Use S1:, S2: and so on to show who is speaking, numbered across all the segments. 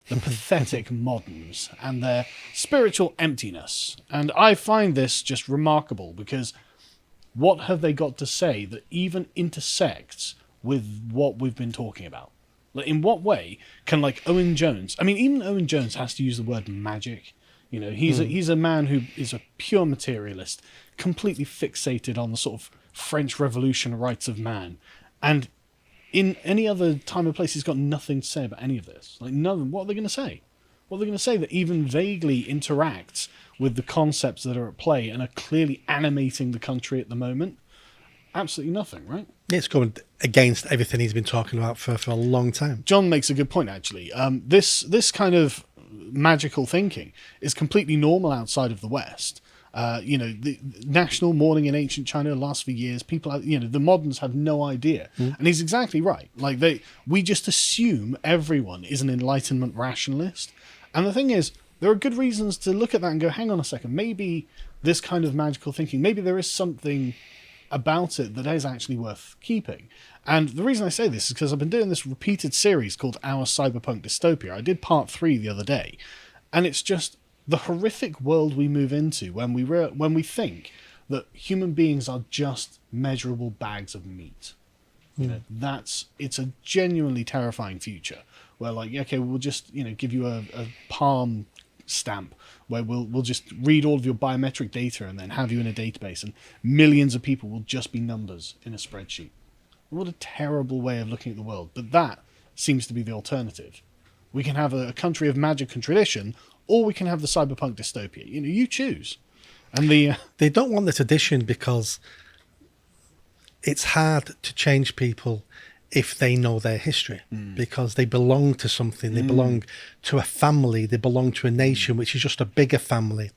S1: the pathetic moderns and their spiritual emptiness. And I find this just remarkable because what have they got to say that even intersects with what we've been talking about? Like, in what way can, like, Owen Jones... I mean, even Owen Jones has to use the word magic. You know, he's a man who is a pure materialist, completely fixated on the sort of French Revolution rights of man. And in any other time or place, he's got nothing to say about any of this. Like, nothing. What are they going to say? What are they going to say that even vaguely interacts with the concepts that are at play and are clearly animating the country at the moment? Absolutely nothing, right?
S2: It's going against everything he's been talking about for a long time.
S1: John makes a good point, actually. This kind of magical thinking is completely normal outside of the West. The national mourning in ancient China lasts for years. People, the moderns have no idea. And he's exactly right. Like, we just assume everyone is an Enlightenment rationalist. And the thing is, there are good reasons to look at that and go, hang on a second, maybe this kind of magical thinking, maybe there is something about it that is actually worth keeping. And the reason I say this is because I've been doing this repeated series called Our Cyberpunk Dystopia. I did part 3 the other day, and it's just the horrific world we move into when we think that human beings are just measurable bags of meat. You know, it's a genuinely terrifying future where, like, okay, we'll just, give you a palm stamp where we'll just read all of your biometric data and then have you in a database, and millions of people will just be numbers in a spreadsheet. What a terrible way of looking at the world. But that seems to be the alternative. We can have a country of magic and tradition, or we can have the cyberpunk dystopia. You choose. And
S2: they don't want the tradition because it's hard to change people if they know their history, because they belong to something. They belong to a family. They belong to a nation, which is just a bigger family.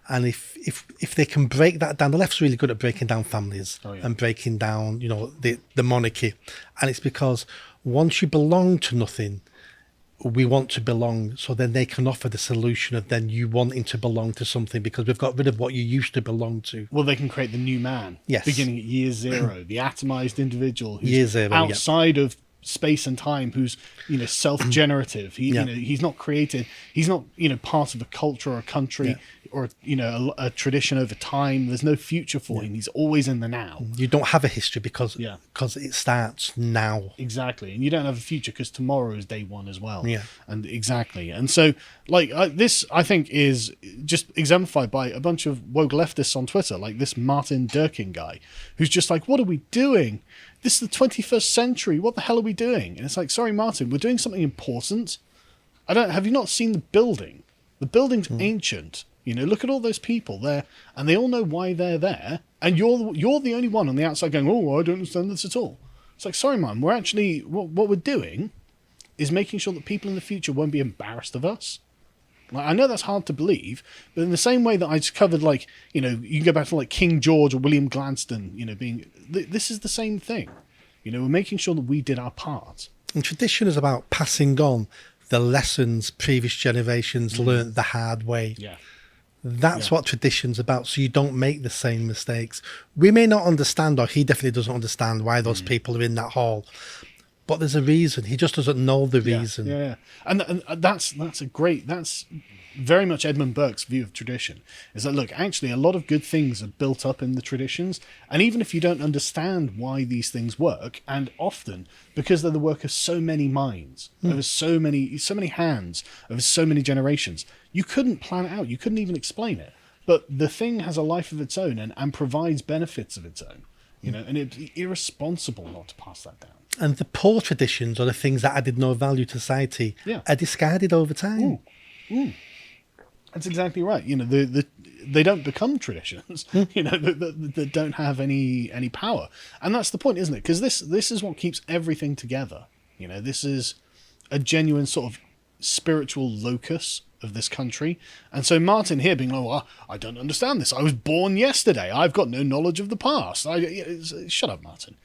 S2: And if they can break that down, the left's really good at breaking down families and breaking down, the monarchy. And it's because once you belong to nothing, we want to belong, so then they can offer the solution of then you wanting to belong to something because we've got rid of what you used to belong to.
S1: Well, they can create the new man, beginning at year zero, the atomized individual who's
S2: year zero,
S1: outside of space and time, who's self-generative. He's not created. He's not part of a culture or a country or a tradition over time. There's no future for him. He's always in the now.
S2: You don't have a history because it starts now.
S1: Exactly, and you don't have a future because tomorrow is day one as well. And exactly, and so this I think is just exemplified by a bunch of woke leftists on Twitter, like this Martin Durkin guy, who's just like, "What are we doing? This is the 21st century. What the hell are we doing?" And it's like, sorry, Martin, we're doing something important. Have you not seen the building? The building's ancient. Look at all those people there, and they all know why they're there. And you're the only one on the outside going, "Oh, I don't understand this at all." It's like, sorry, man, we're actually, what we're doing is making sure that people in the future won't be embarrassed of us. Like, I know that's hard to believe, but in the same way that I just covered, like, you can go back to like King George or William Gladstone, this is the same thing. We're making sure that we did our part.
S2: And tradition is about passing on the lessons previous generations learned the hard way. That's what tradition's about, so you don't make the same mistakes. We may not understand, or he definitely doesn't understand why those people are in that hall, but there's a reason. He just doesn't know the reason.
S1: And that's very much Edmund Burke's view of tradition, is that, look, actually a lot of good things are built up in the traditions, and even if you don't understand why these things work, and often because they're the work of so many minds, over so many hands, over so many generations, you couldn't plan it out, you couldn't even explain it, but the thing has a life of its own and provides benefits of its own, and it's irresponsible not to pass that down.
S2: And the poor traditions, or the things that added no value to society, are discarded over time.
S1: That's exactly right. They don't become traditions. That don't have any power, and that's the point, isn't it? Because this is what keeps everything together. This is a genuine sort of spiritual locus of this country. And so Martin here being like, well, I don't understand this. I was born yesterday. I've got no knowledge of the past. Shut up, Martin.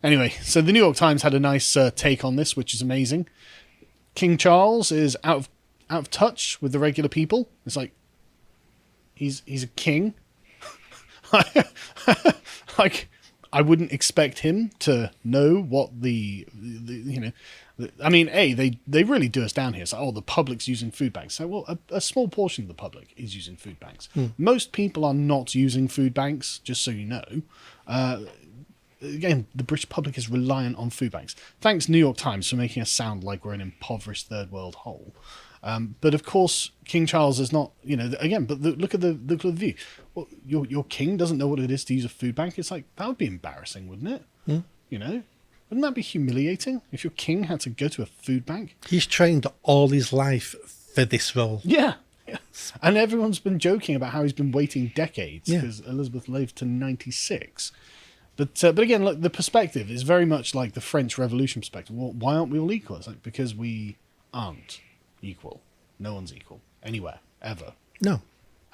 S1: Anyway, so the New York Times had a nice take on this, which is amazing. King Charles is out of touch with the regular people. It's like, he's a king. Like, I wouldn't expect him to know what the I mean, they really do us down here. It's like, oh, the public's using food banks. So, well, a small portion of the public is using food banks. Most people are not using food banks, just so you know. Again, the British public is reliant on food banks. Thanks, New York Times, for making us sound like we're an impoverished third world hole. But of course, King Charles is not, again, but look at the view. Well, your king doesn't know what it is to use a food bank. It's like, that would be embarrassing, wouldn't it? Wouldn't that be humiliating if your king had to go to a food bank?
S2: He's trained all his life for this role.
S1: Yeah. And everyone's been joking about how he's been waiting decades
S2: Yeah.
S1: because Elizabeth lived to 96. But again, look, the perspective is very much like the French Revolution perspective. Well, why aren't we all equal? It's like, because we aren't equal. No one's equal anywhere, ever.
S2: No.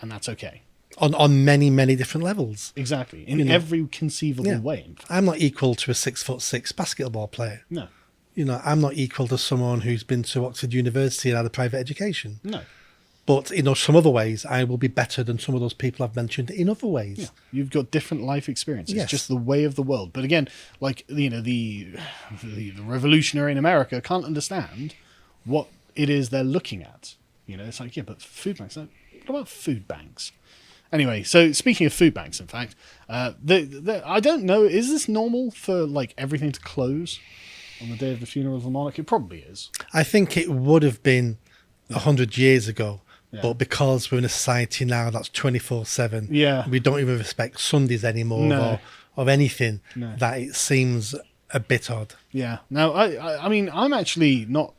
S1: And that's okay.
S2: On many, many different levels.
S1: Exactly. In every conceivable way. In fact.
S2: I'm not equal to a 6'6" basketball player.
S1: No.
S2: I'm not equal to someone who's been to Oxford University and had a private education.
S1: No.
S2: But some other ways, I will be better than some of those people I've mentioned in other ways.
S1: Yeah. You've got different life experiences.
S2: Yes.
S1: It's just the way of the world. But again, like, the revolutionary in America can't understand what it is they're looking at. It's like, yeah, but food banks. What about food banks? Anyway, so speaking of food banks, in fact, I don't know, is this normal for, like, everything to close on the day of the funeral of the monarch? It probably is.
S2: I think it would have been 100 years ago.
S1: Yeah.
S2: But because we're in a society now that's 24/7,
S1: Yeah.
S2: we don't even respect Sundays anymore
S1: No.
S2: or anything,
S1: No.
S2: that it seems a bit odd.
S1: Yeah. Now, I mean, I'm actually not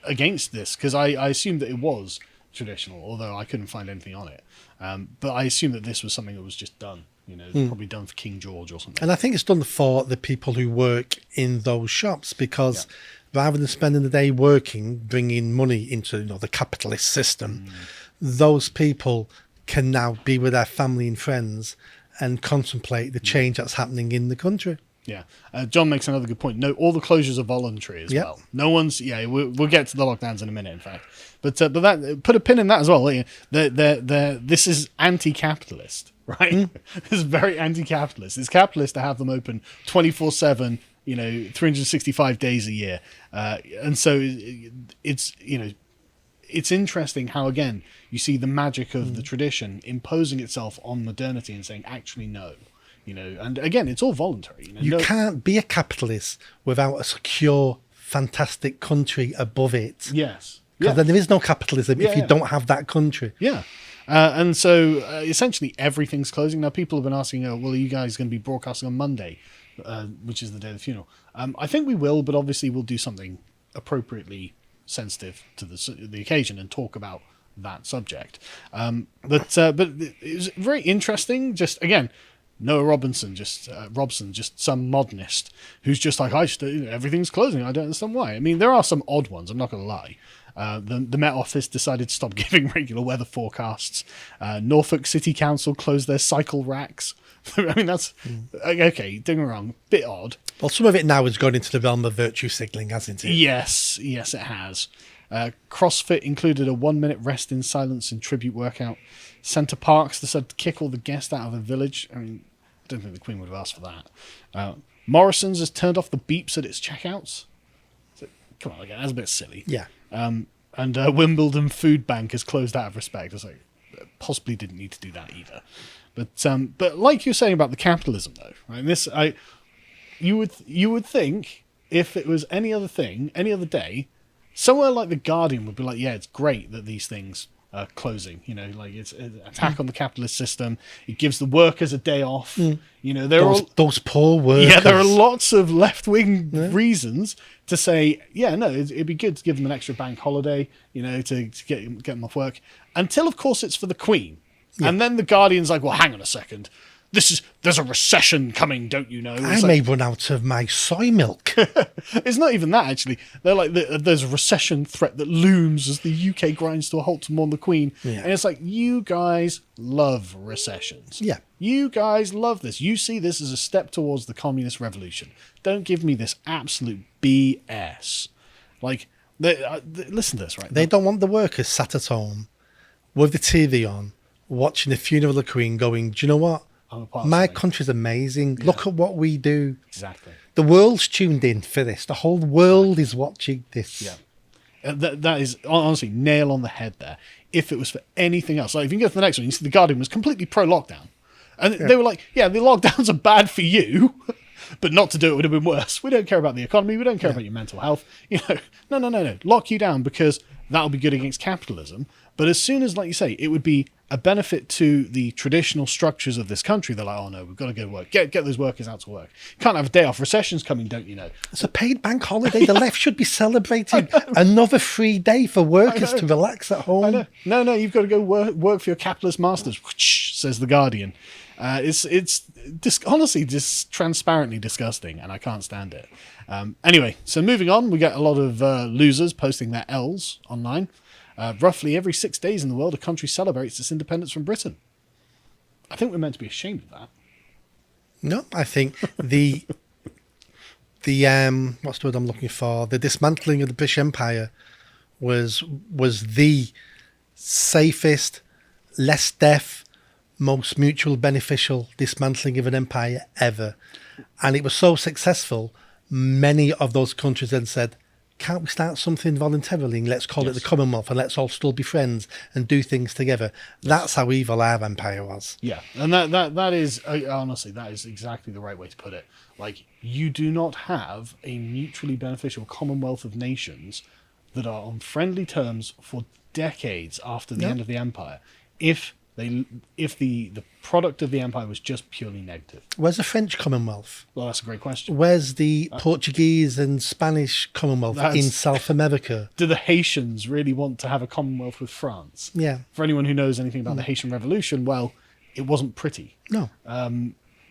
S1: against this because I assumed that it was traditional, although I couldn't find anything on it. But I assumed that this was something that was just done. Probably done for King George or something.
S2: And I think it's done for the people who work in those shops because rather than spending the day working, bringing money into the capitalist system, those people can now be with their family and friends and contemplate the change that's happening in the country.
S1: Yeah. John makes another good point. No, all the closures are voluntary as well. No one's, we'll get to the lockdowns in a minute, in fact. But that, put a pin in that as well. This is anti-capitalist, right? This is very anti-capitalist. It's capitalist to have them open 24/7, 365 days a year. And so it's interesting how, again, you see the magic of the tradition imposing itself on modernity and saying, actually, no. And again, it's all voluntary.
S2: You can't be a capitalist without a secure, fantastic country above it.
S1: Yes.
S2: Because then there is no capitalism if you don't have that country.
S1: Yeah. And so essentially everything's closing. Now, people have been asking, well, are you guys going to be broadcasting on Monday, which is the day of the funeral? I think we will, but obviously we'll do something appropriately sensitive to the occasion and talk about that subject. But it was very interesting. Just, again, Noah Robson, just some modernist who's just like, everything's closing. I don't understand why. I mean, there are some odd ones. I'm not going to lie. The Met Office decided to stop giving regular weather forecasts. Norfolk City Council closed their cycle racks. I mean, that's okay. Don't get me wrong, bit odd.
S2: Well, some of it now has gone into the realm of virtue signaling, hasn't it?
S1: Yes, it has. CrossFit included a 1-minute rest in silence and tribute workout. Centre Parks decided to kick all the guests out of the village. I mean, I don't think the Queen would have asked for that. Morrison's has turned off the beeps at its checkouts. So, come on, again, that's a bit silly.
S2: Yeah.
S1: And Wimbledon Food Bank has closed out of respect. It's like, possibly didn't need to do that either. But like you're saying about the capitalism, though, right? You would think if it was any other thing, any other day, somewhere like The Guardian would be like, yeah, it's great that these things are closing. Like it's an attack on the capitalist system. It gives the workers a day off.
S2: Those poor workers.
S1: Yeah, there are lots of left-wing reasons to say, it'd be good to give them an extra bank holiday, to get them off work. Until, of course, it's for the Queen. Yeah. And then The Guardian's like, well, hang on a second. There's a recession coming, don't you know?
S2: I may run out of my soy milk.
S1: It's not even that, actually. They're like, there's a recession threat that looms as the UK grinds to a halt to mourn the Queen. Yeah. And it's like, you guys love recessions.
S2: Yeah.
S1: You guys love this. You see this as a step towards the communist revolution. Don't give me this absolute BS. Like, listen to this, right?
S2: They don't want the workers sat at home with the TV on, watching the funeral of the Queen going, do you know what?
S1: I'm a part of
S2: My
S1: something.
S2: country's amazing. Look at what we do.
S1: Exactly.
S2: The world's tuned in for this. The whole world is watching this.
S1: Yeah. That is honestly nail on the head there. If it was for anything else, like if you can go to the next one, you see the Guardian was completely pro-lockdown. And they were like, yeah, the lockdowns are bad for you, but not to do it would have been worse. We don't care about the economy. We don't care about your mental health. No. Lock you down because that'll be good against capitalism. But as soon as, like you say, it would be a benefit to the traditional structures of this country, they're like, oh no, we've got to go work. Get those workers out to work. Can't have a day off. Recession's coming, don't you know?
S2: It's a paid bank holiday. The left should be celebrating another free day for workers to relax at home.
S1: I know. No, you've got to go work for your capitalist masters, says the Guardian. It's honestly just transparently disgusting, and I can't stand it. Anyway, so moving on, we get a lot of losers posting their L's online. Roughly every 6 days in the world, a country celebrates its independence from Britain. I think we're meant to be ashamed of that.
S2: No, I think the what's the word I'm looking for? The dismantling of the British Empire was the safest, less death, most mutual beneficial dismantling of an empire ever. And it was so successful, many of those countries then said, can't we start something voluntarily? Let's call it the Commonwealth and let's all still be friends and do things together. That's how evil our empire was.
S1: Yeah, and that is, honestly, that is exactly the right way to put it. Like, you do not have a mutually beneficial Commonwealth of nations that are on friendly terms for decades after the end of the empire if the product of the empire was just purely negative.
S2: Where's the French Commonwealth?
S1: Well, that's a great question.
S2: Where's the Portuguese and Spanish Commonwealth in South America?
S1: Do the Haitians really want to have a Commonwealth with France?
S2: Yeah.
S1: For anyone who knows anything about the Haitian Revolution, well, it wasn't pretty.
S2: No.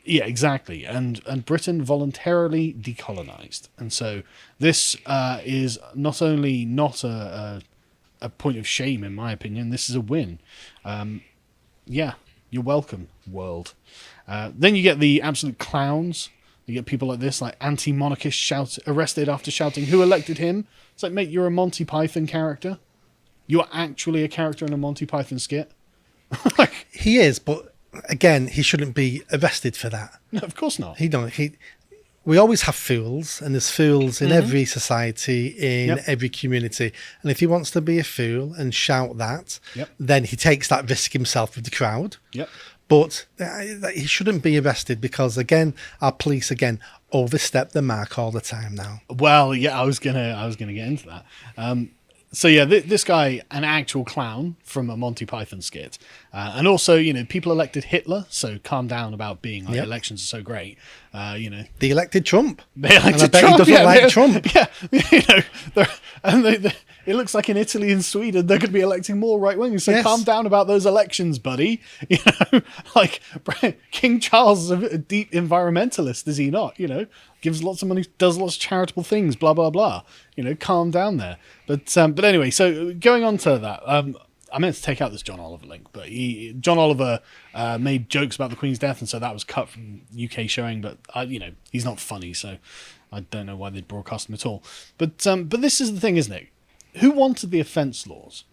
S1: Yeah, exactly. And Britain voluntarily decolonized. And so this is not only not a point of shame, in my opinion, this is a win. Yeah, you're welcome, world. Then you get the absolute clowns. You get people like this, like anti-monarchists arrested after shouting, "Who elected him?" It's like, mate, you're a Monty Python character. You're actually a character in a Monty Python skit.
S2: He is, but again, he shouldn't be arrested for that.
S1: No, of course not.
S2: We always have fools, and there's fools in every society, in every community. And if he wants to be a fool and shout that, then he takes that risk himself with the crowd.
S1: Yep.
S2: But he shouldn't be arrested because, again, our police, overstep the mark all the time now.
S1: Well, yeah, I was gonna get into that. So yeah, this guy, an actual clown from a Monty Python skit, and also people elected Hitler. So calm down about being like elections are so great. They
S2: elected Trump.
S1: They elected
S2: and I bet
S1: Trump.
S2: He doesn't like Trump.
S1: Yeah, and it looks like in Italy and Sweden they're going to be electing more right wingers. So calm down about those elections, buddy. Like King Charles is a deep environmentalist, is he not? Gives lots of money, does lots of charitable things, blah blah blah. Calm down there. But anyway, so going on to that, I meant to take out this John Oliver link, but John Oliver made jokes about the Queen's death, and so that was cut from UK showing. But he's not funny, so I don't know why they'd broadcast him at all. But this is the thing, isn't it? Who wanted the offence laws?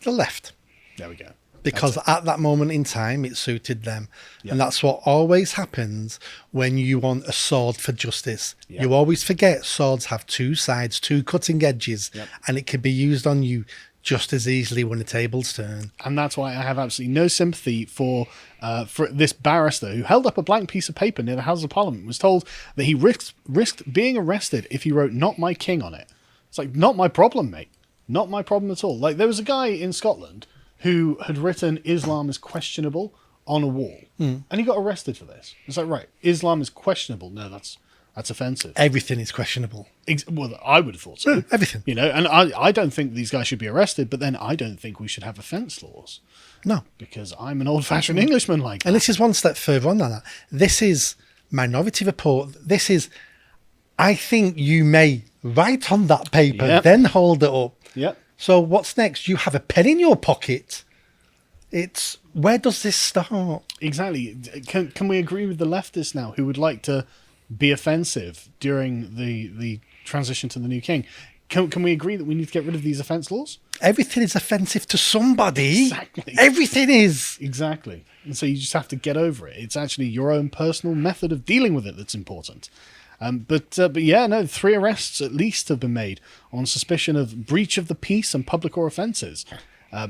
S2: The left.
S1: There we go.
S2: Because at that moment in time, it suited them. Yep. And that's what always happens when you want a sword for justice. Yep. You always forget swords have two sides, two cutting edges, and it can be used on you just as easily when the tables turn.
S1: And that's why I have absolutely no sympathy for this barrister who held up a blank piece of paper near the House of Parliament, was told that he risked being arrested if he wrote "Not My King" on it. It's like, not my problem, mate. Not my problem at all. Like, there was a guy in Scotland who had written "Islam is questionable" on a wall. And he got arrested for this. It's like, right, Islam is questionable. No, that's offensive.
S2: Everything is questionable.
S1: Well, I would have thought so.
S2: Everything.
S1: And I don't think these guys should be arrested, but then I don't think we should have offence laws.
S2: No.
S1: Because I'm an old-fashioned Englishman like that.
S2: And this is one step further on than that. This is Minority Report. This is, I think you may write on that paper, then hold it up.
S1: Yep.
S2: So what's next? You have a pen in your pocket. It's, where does this start?
S1: Exactly. Can we agree with the leftists now who would like to be offensive during the transition to the new king? Can we agree that we need to get rid of these offence laws?
S2: Everything is offensive to somebody.
S1: Exactly.
S2: Everything is.
S1: Exactly. And so you just have to get over it. It's actually your own personal method of dealing with it that's important. But yeah, no, 3 arrests at least have been made on suspicion of breach of the peace and public or offences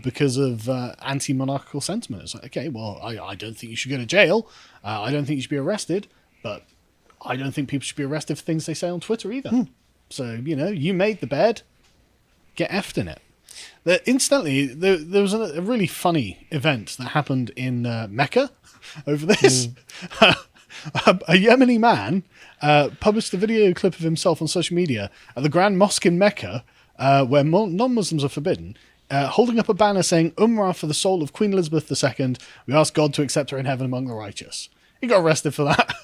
S1: because of anti-monarchical sentiment. It's like, okay, well, I don't think you should go to jail. I don't think you should be arrested. But I don't think people should be arrested for things they say on Twitter either. So, you made the bed, get effed in it. Incidentally, there was a really funny event that happened in Mecca over this. A Yemeni man published a video clip of himself on social media at the Grand Mosque in Mecca, where non-Muslims are forbidden, holding up a banner saying, "Umrah for the soul of Queen Elizabeth II. We ask God to accept her in heaven among the righteous." He got arrested for that.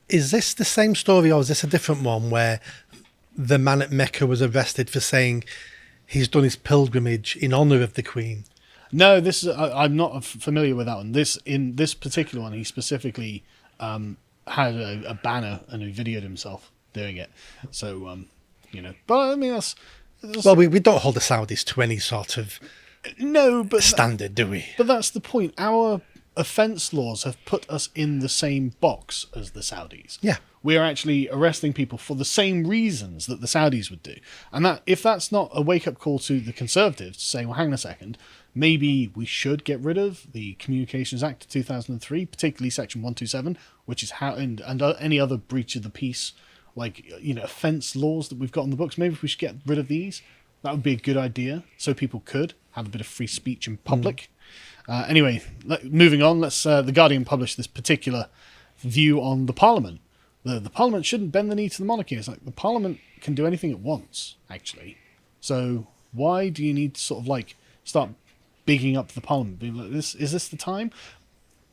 S2: Is this the same story or is this a different one where the man at Mecca was arrested for saying he's done his pilgrimage in honour of the Queen?
S1: No, this is I'm not familiar with that one. In this particular one, he specifically had a banner and he videoed himself doing it. So, but I mean that's
S2: well, we don't hold the Saudis to any sort of standard, do we?
S1: But that's the point. Our offence laws have put us in the same box as the Saudis.
S2: Yeah.
S1: We are actually arresting people for the same reasons that the Saudis would do. And that if that's not a wake-up call to the Conservatives to say, well, hang on a second, maybe we should get rid of the Communications Act of 2003, particularly Section 127, which is how and any other breach of the peace, offence laws that we've got on the books. Maybe if we should get rid of these, that would be a good idea, so people could have a bit of free speech in public. Anyway, moving on, The Guardian published this particular view on the Parliament. The Parliament shouldn't bend the knee to the monarchy. It's like the Parliament can do anything it wants, actually. So why do you need to sort of start bigging up the Parliament? Being like, is this the time?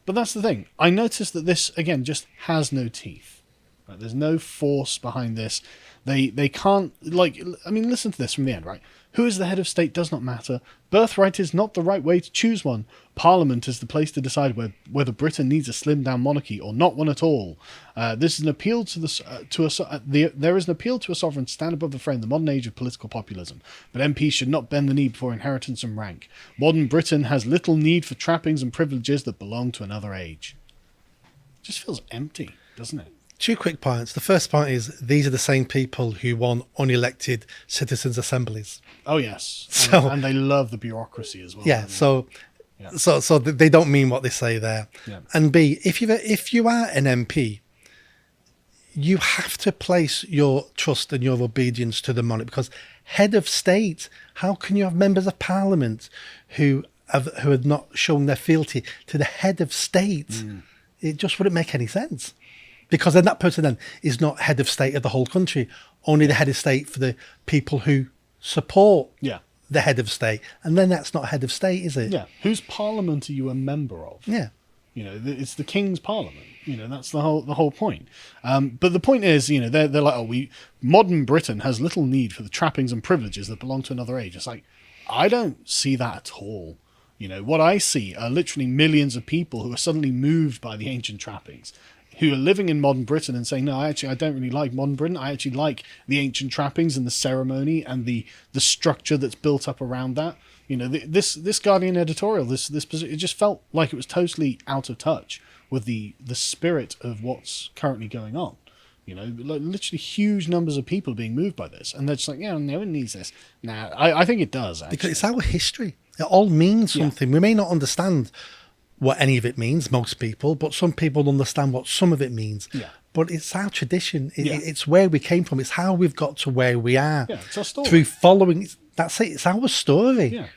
S1: But that's the thing. I noticed that this, again, just has no teeth. Right? There's no force behind this. They can't, listen to this from the end, right? Who is the head of state does not matter. Birthright is not the right way to choose one. Parliament is the place to decide whether Britain needs a slimmed-down monarchy or not one at all. This is an appeal there is an appeal to a sovereign to stand above the fray in the modern age of political populism. But MPs should not bend the knee before inheritance and rank. Modern Britain has little need for trappings and privileges that belong to another age. It just feels empty, doesn't it?
S2: 2 quick points. The first point is these are the same people who won unelected citizens' assemblies.
S1: Oh, yes. And they love the bureaucracy as well.
S2: Yeah, so they don't mean what they say there.
S1: Yeah.
S2: And B, if you are an MP, you have to place your trust and your obedience to the monarch, because head of state, how can you have members of parliament who have not shown their fealty to the head of state? It just wouldn't make any sense. Because then that person then is not head of state of the whole country, only the head of state for the people who support the head of state. And then that's not head of state, is it?
S1: Yeah. Whose parliament are you a member of?
S2: Yeah.
S1: It's the King's Parliament. That's the whole point. But the point is, they're like, modern Britain has little need for the trappings and privileges that belong to another age. It's like, I don't see that at all. What I see are literally millions of people who are suddenly moved by the ancient trappings, who are living in modern Britain and saying, no, I don't really like modern Britain. I actually like the ancient trappings and the ceremony and the structure that's built up around that. This Guardian editorial, it just felt like it was totally out of touch with the spirit of what's currently going on. Literally huge numbers of people being moved by this. And they're just like, no one needs this. Nah, I think it does, actually.
S2: Because it's our history. It all means something. We may not understand what any of it means, most people, but some people understand what some of it means.
S1: Yeah.
S2: But it's our tradition. It's where we came from. It's how we've got to where we are.
S1: Yeah, it's our story.
S2: Through following. That's it. It's our story.
S1: Yeah.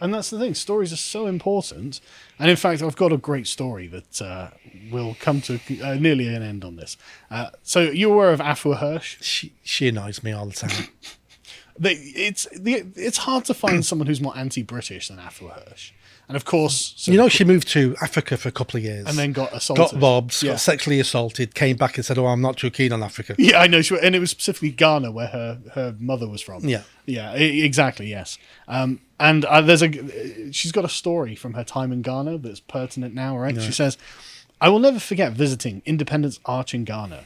S1: And that's the thing. Stories are so important. And in fact, I've got a great story that will come to nearly an end on this. So you're aware of Afua Hirsch?
S2: She annoys me all the time.
S1: It's hard to find someone who's more anti-British than Afua Hirsch. And of course...
S2: she moved to Africa for a couple of years.
S1: And then got assaulted.
S2: Got robbed, got sexually assaulted, came back and said, I'm not too keen on Africa.
S1: Yeah, I know. And it was specifically Ghana where her mother was from.
S2: Yeah.
S1: Yeah, exactly, yes. And she's got a story from her time in Ghana that's pertinent now, right? Yeah. She says, I will never forget visiting Independence Arch in Ghana.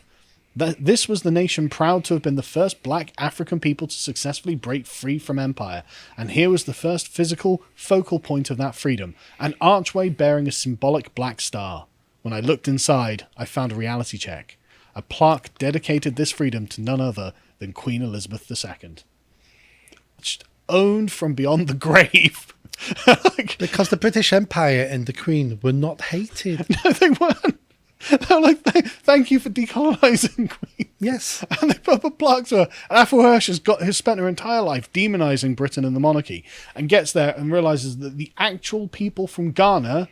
S1: This was the nation proud to have been the first black African people to successfully break free from empire, and here was the first physical focal point of that freedom, an archway bearing a symbolic black star. When I looked inside, I found a reality check. A plaque dedicated this freedom to none other than Queen Elizabeth II. Just owned from beyond the grave.
S2: Because the British Empire and the Queen were not hated.
S1: No, they weren't. They're like, thank you for decolonising, Queen.
S2: Yes.
S1: And they put up a plaque to her. And Athol Hirsch has spent her entire life demonising Britain and the monarchy, and gets there and realises that the actual people from Ghana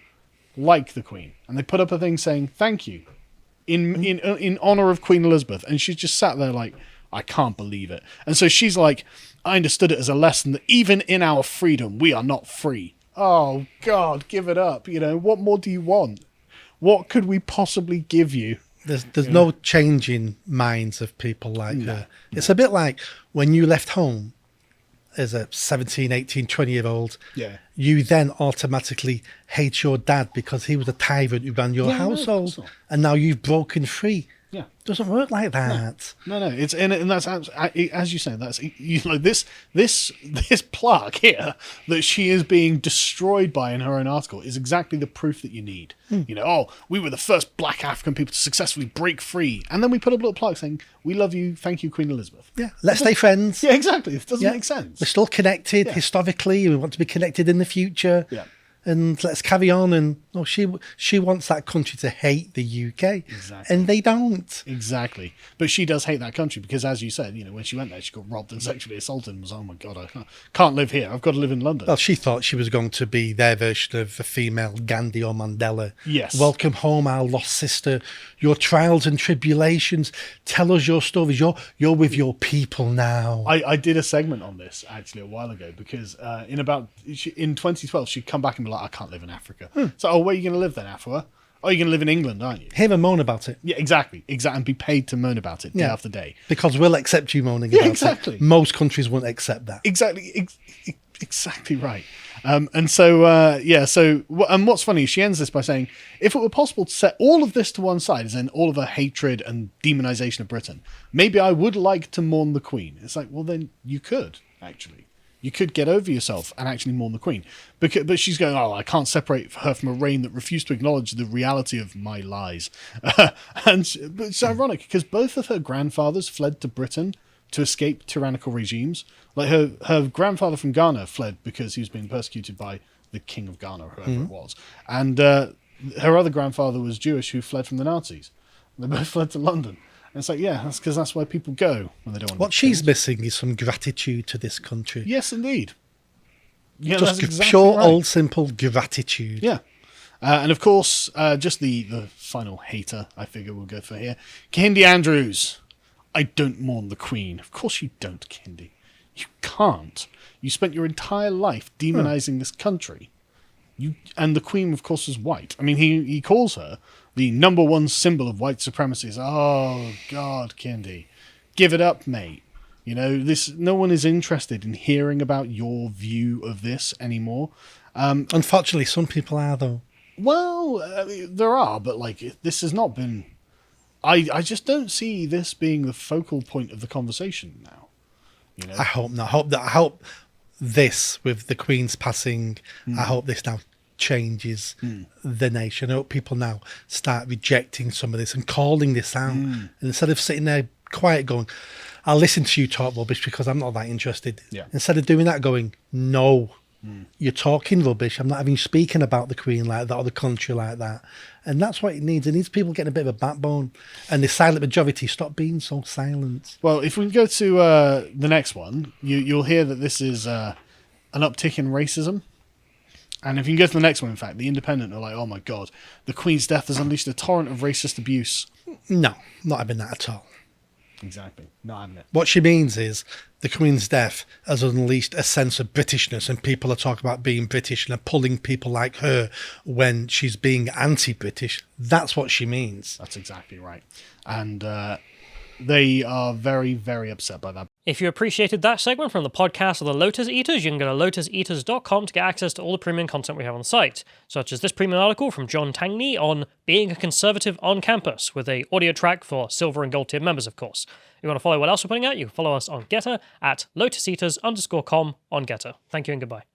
S1: like the Queen. And they put up a thing saying, thank you, in honour of Queen Elizabeth. And she just sat there like, I can't believe it. And so she's like, I understood it as a lesson that even in our freedom, we are not free. Oh, God, give it up. You know, what more do you want? What could we possibly give you?
S2: There's no changing minds of people like her. It's a bit like when you left home as a 17, 18, 20-year-old, you then automatically hate your dad because he was a tyrant who ran your household.
S1: No,
S2: and now you've broken free.
S1: Yeah.
S2: Doesn't work like that.
S1: No. It's and that's as you say. That's this plaque here that she is being destroyed by in her own article is exactly the proof that you need. You know, oh, we were the first black African people to successfully break free, and then we put up a little plaque saying, "We love you, thank you, Queen Elizabeth."
S2: Yeah, let's stay friends.
S1: Yeah, exactly. It doesn't make sense.
S2: We're still connected historically. We want to be connected in the future.
S1: Yeah.
S2: And let's carry on. And she wants that country to hate the UK, and they don't.
S1: Exactly, but she does hate that country because, as you said, you know, when she went there, she got robbed and sexually assaulted, and was, oh my God, I can't live here. I've got to live in London.
S2: Well, she thought she was going to be their version of a female Gandhi or Mandela.
S1: Yes.
S2: Welcome home, our lost sister. Your trials and tribulations. Tell us your stories. You're with your people now.
S1: I did a segment on this actually a while ago because in 2012 she'd come back and be like, I can't live in Africa. So, oh, where are you going to live then, Afua? Oh, you're going to live in England, aren't you?
S2: Hear and moan about it.
S1: Yeah, exactly. And be paid to moan about it day after day.
S2: Because we'll accept you moaning about it. Most countries won't accept that.
S1: Exactly right. And what's funny is she ends this by saying, if it were possible to set all of this to one side, as in all of her hatred and demonization of Britain, maybe I would like to mourn the Queen. It's like, well, then you could, actually. You could get over yourself and actually mourn the Queen. But she's going, oh, I can't separate her from a reign that refused to acknowledge the reality of my lies. But it's ironic because both of her grandfathers fled to Britain to escape tyrannical regimes. Like her grandfather from Ghana fled because he was being persecuted by the king of Ghana, or whoever it was. And her other grandfather was Jewish who fled from the Nazis. They both fled to London. And it's like, yeah, that's because that's where people go when they don't want to.
S2: What she's missing is some gratitude to this country.
S1: Yes, indeed. Yeah,
S2: just
S1: that's exactly
S2: pure,
S1: right.
S2: old, simple gratitude.
S1: Yeah. And of course, just the final hater, I figure we'll go for here. Kehinde Andrews. I don't mourn the Queen. Of course you don't, Kehinde. You can't. You spent your entire life demonizing this country. And the Queen, of course, was white. I mean, he calls her the number one symbol of white supremacy. Oh, God, Kehinde. Give it up, mate. You know, no one is interested in hearing about your view of this anymore.
S2: Unfortunately, some people are, though.
S1: Well, there are, but like this has not been... I just don't see this being the focal point of the conversation now. You know?
S2: I hope not. I hope this, with the Queen's passing, I hope this now changes the nation. I hope people now start rejecting some of this and calling this out. And instead of sitting there quiet going, I'll listen to you talk rubbish because I'm not that interested.
S1: Yeah.
S2: Instead of doing that, going, no, you're talking rubbish. I'm not having you speaking about the Queen like that or the country like that. And that's what it needs. It needs people getting a bit of a backbone. And the silent majority, stop being so silent.
S1: Well, if we go to the next one, you'll hear that this is an uptick in racism. And if you can go to the next one, in fact, The Independent are like, oh my God, the Queen's death has unleashed a torrent of racist abuse.
S2: No, not having that at all.
S1: Exactly. Not having it.
S2: What she means is the Queen's death has unleashed a sense of Britishness, and people are talking about being British and are pulling people like her when she's being anti-British. That's what she means.
S1: That's exactly right. And they are very, very upset by that.
S3: If you appreciated that segment from the podcast of the Lotus Eaters, you can go to lotuseaters.com to get access to all the premium content we have on the site, such as this premium article from John Tangney on being a conservative on campus, with a audio track for silver and gold tier members, of course. If you want to follow what else we're putting out, you can follow us on Getter at lotuseaters_com on Getter. Thank you and goodbye.